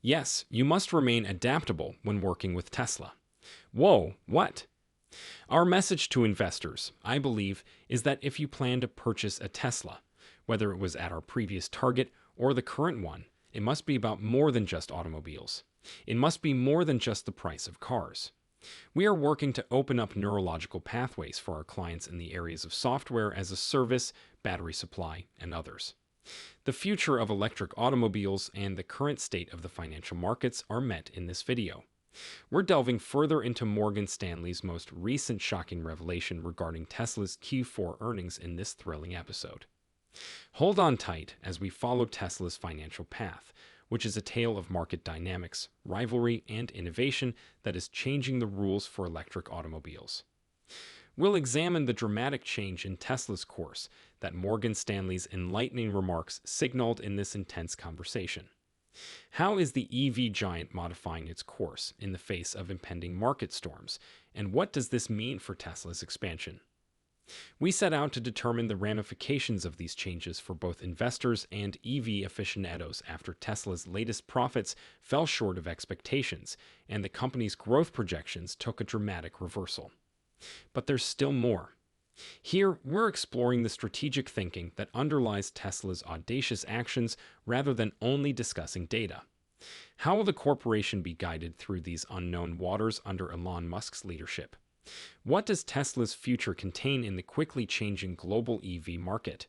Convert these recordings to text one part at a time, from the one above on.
Yes, you must remain adaptable when working with Tesla. Whoa, what? Our message to investors, I believe, is that if you plan to purchase a Tesla, whether it was at our previous target or the current one, it must be about more than just automobiles. It must be more than just the price of cars. We are working to open up neurological pathways for our clients in the areas of software as a service, battery supply, and others. The future of electric automobiles and the current state of the financial markets are met in this video. We're delving further into Morgan Stanley's most recent shocking revelation regarding Tesla's Q4 earnings in this thrilling episode. Hold on tight as we follow Tesla's financial path, which is a tale of market dynamics, rivalry, and innovation that is changing the rules for electric automobiles. We'll examine the dramatic change in Tesla's course that Morgan Stanley's enlightening remarks signaled in this intense conversation. How is the EV giant modifying its course in the face of impending market storms, and what does this mean for Tesla's expansion? We set out to determine the ramifications of these changes for both investors and EV aficionados after Tesla's latest profits fell short of expectations and the company's growth projections took a dramatic reversal. But there's still more. Here, we're exploring the strategic thinking that underlies Tesla's audacious actions rather than only discussing data. How will the corporation be guided through these unknown waters under Elon Musk's leadership? What does Tesla's future contain in the quickly changing global EV market?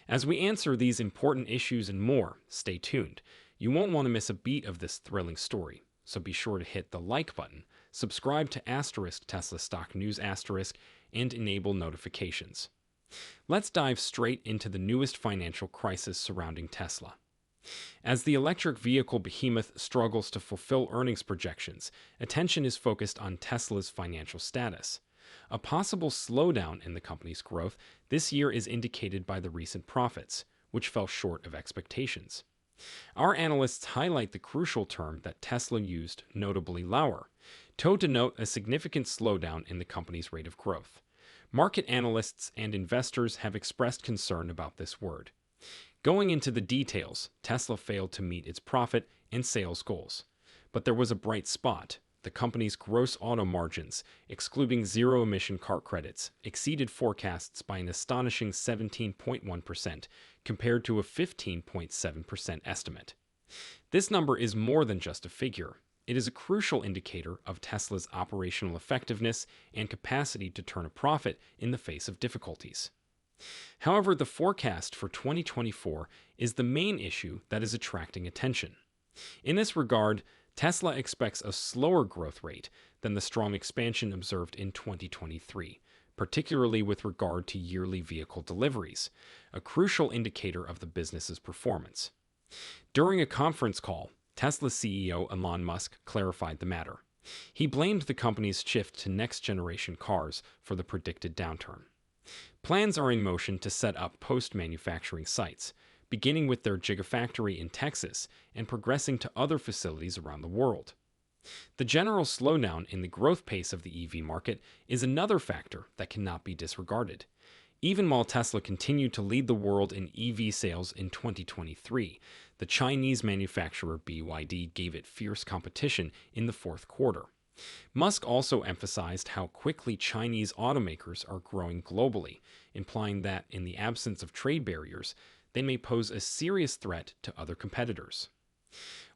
As we answer these important issues and more, stay tuned. You won't want to miss a beat of this thrilling story, so be sure to hit the like button, subscribe to Tesla Stock News and enable notifications. Let's dive straight into the newest financial crisis surrounding Tesla. As the electric vehicle behemoth struggles to fulfill earnings projections, attention is focused on Tesla's financial status. A possible slowdown in the company's growth this year is indicated by the recent profits, which fell short of expectations. Our analysts highlight the crucial term that Tesla used, notably lower, to denote a significant slowdown in the company's rate of growth. Market analysts and investors have expressed concern about this word. Going into the details, Tesla failed to meet its profit and sales goals. But there was a bright spot. The company's gross auto margins, excluding zero-emission car credits, exceeded forecasts by an astonishing 17.1% compared to a 15.7% estimate. This number is more than just a figure. It is a crucial indicator of Tesla's operational effectiveness and capacity to turn a profit in the face of difficulties. However, the forecast for 2024 is the main issue that is attracting attention. In this regard, Tesla expects a slower growth rate than the strong expansion observed in 2023, particularly with regard to yearly vehicle deliveries, a crucial indicator of the business's performance. During a conference call, Tesla CEO Elon Musk clarified the matter. He blamed the company's shift to next-generation cars for the predicted downturn. Plans are in motion to set up post-manufacturing sites, beginning with their Gigafactory in Texas and progressing to other facilities around the world. The general slowdown in the growth pace of the EV market is another factor that cannot be disregarded. Even while Tesla continued to lead the world in EV sales in 2023, the Chinese manufacturer BYD gave it fierce competition in the fourth quarter. Musk also emphasized how quickly Chinese automakers are growing globally, implying that, in the absence of trade barriers, they may pose a serious threat to other competitors.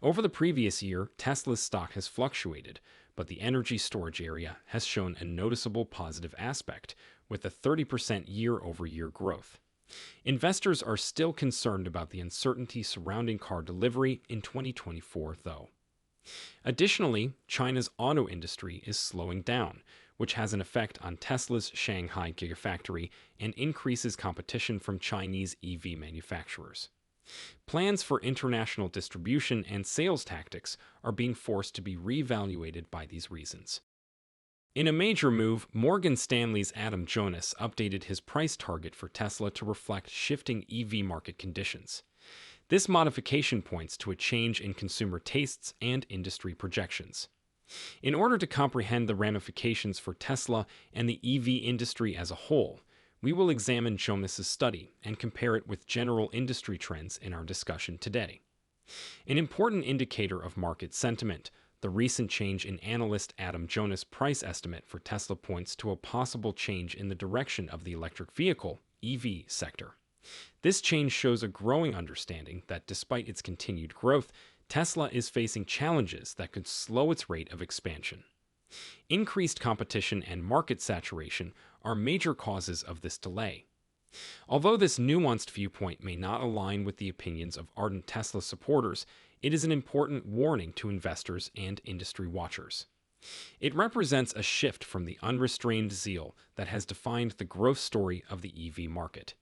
Over the previous year, Tesla's stock has fluctuated, but the energy storage area has shown a noticeable positive aspect, with a 30% year-over-year growth. Investors are still concerned about the uncertainty surrounding car delivery in 2024, though. Additionally, China's auto industry is slowing down, which has an effect on Tesla's Shanghai Gigafactory and increases competition from Chinese EV manufacturers. Plans for international distribution and sales tactics are being forced to be reevaluated by these reasons. In a major move, Morgan Stanley's Adam Jonas updated his price target for Tesla to reflect shifting EV market conditions. This modification points to a change in consumer tastes and industry projections. In order to comprehend the ramifications for Tesla and the EV industry as a whole, we will examine Jonas's study and compare it with general industry trends in our discussion today. An important indicator of market sentiment, the recent change in analyst Adam Jonas' price estimate for Tesla points to a possible change in the direction of the electric vehicle (EV) sector. This change shows a growing understanding that despite its continued growth, Tesla is facing challenges that could slow its rate of expansion. Increased competition and market saturation are major causes of this delay. Although this nuanced viewpoint may not align with the opinions of ardent Tesla supporters, it is an important warning to investors and industry watchers. It represents a shift from the unrestrained zeal that has defined the growth story of the EV market.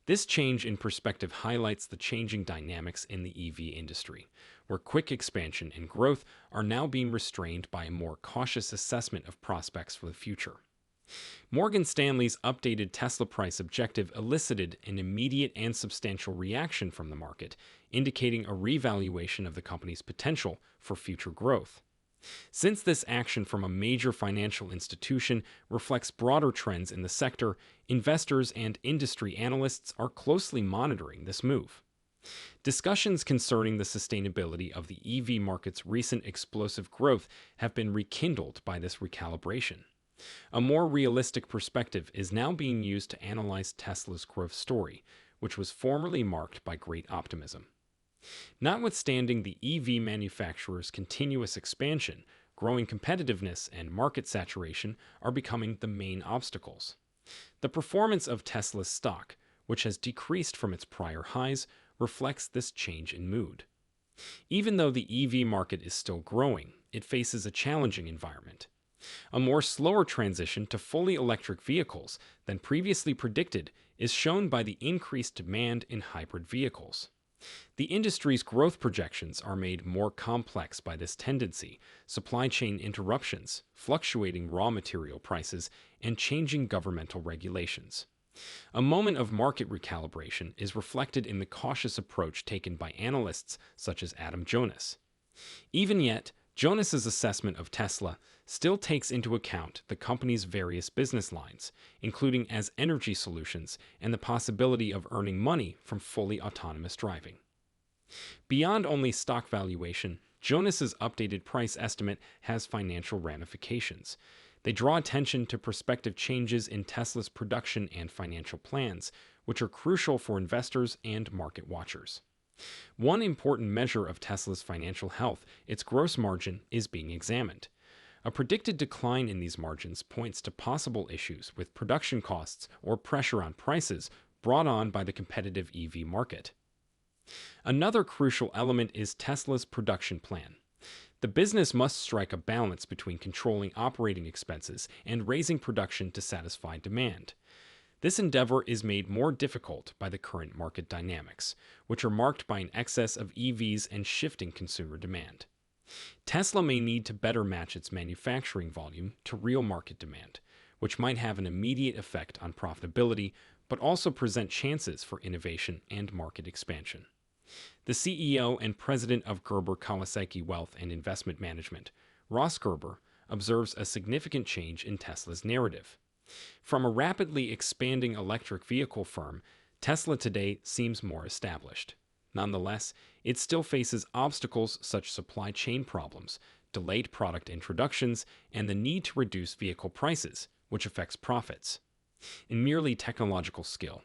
This change in perspective highlights the changing dynamics in the EV industry, where quick expansion and growth are now being restrained by a more cautious assessment of prospects for the future. Morgan Stanley's updated Tesla price objective elicited an immediate and substantial reaction from the market, indicating a revaluation of the company's potential for future growth. Since this action from a major financial institution reflects broader trends in the sector, investors and industry analysts are closely monitoring this move. Discussions concerning the sustainability of the EV market's recent explosive growth have been rekindled by this recalibration. A more realistic perspective is now being used to analyze Tesla's growth story, which was formerly marked by great optimism. Notwithstanding the EV manufacturer's continuous expansion, growing competitiveness and market saturation are becoming the main obstacles. The performance of Tesla's stock, which has decreased from its prior highs, reflects this change in mood. Even though the EV market is still growing, it faces a challenging environment. A more slower transition to fully electric vehicles than previously predicted is shown by the increased demand in hybrid vehicles. The industry's growth projections are made more complex by this tendency, supply chain interruptions, fluctuating raw material prices, and changing governmental regulations. A moment of market recalibration is reflected in the cautious approach taken by analysts such as Adam Jonas. Even yet, Jonas's assessment of Tesla still takes into account the company's various business lines, including as energy solutions and the possibility of earning money from fully autonomous driving. Beyond only stock valuation, Jonas's updated price estimate has financial ramifications. They draw attention to prospective changes in Tesla's production and financial plans, which are crucial for investors and market watchers. One important measure of Tesla's financial health, its gross margin, is being examined. A predicted decline in these margins points to possible issues with production costs or pressure on prices brought on by the competitive EV market. Another crucial element is Tesla's production plan. The business must strike a balance between controlling operating expenses and raising production to satisfy demand. This endeavor is made more difficult by the current market dynamics, which are marked by an excess of EVs and shifting consumer demand. Tesla may need to better match its manufacturing volume to real market demand, which might have an immediate effect on profitability, but also present chances for innovation and market expansion. The CEO and president of Gerber Kawasaki Wealth and Investment Management, Ross Gerber, observes a significant change in Tesla's narrative. From a rapidly expanding electric vehicle firm, Tesla today seems more established. Nonetheless, it still faces obstacles such as supply chain problems, delayed product introductions, and the need to reduce vehicle prices, which affects profits. In merely technological skill,